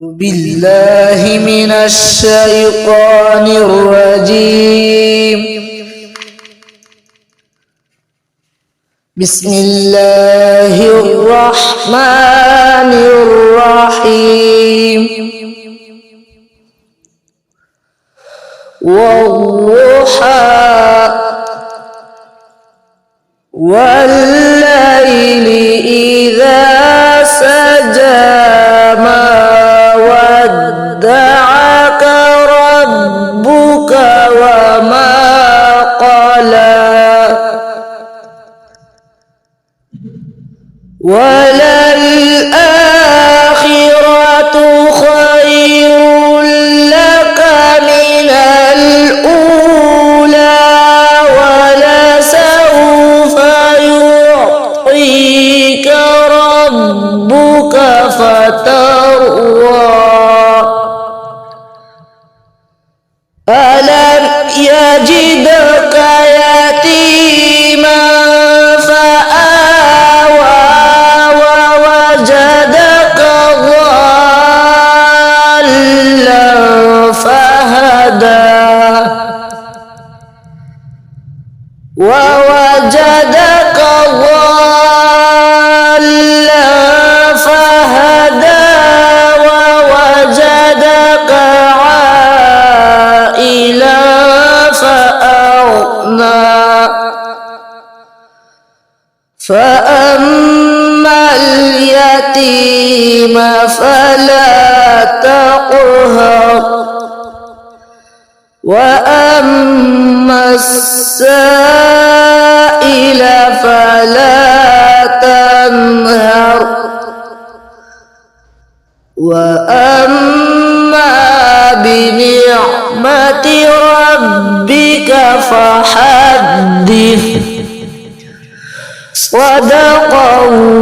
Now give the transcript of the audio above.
بالله من الشيطان الرجيم. بسم الله الرحمن الرحيم. والضحى والليل إذا سجى ما ودعك ربك وما قلى وللآخرة خير لك من الأولى ولسوف يعطيك ربك فترضى. ألم يجدك يتيما فآوى ووجدك ضالا فهدى ووجدك ضالا فهدى ووجدك عائلا فأغنى. فأما اليتيم فلا تقهر وأما السائل فلا تنهر وأما بنعمة ربك فحدث. صدق الله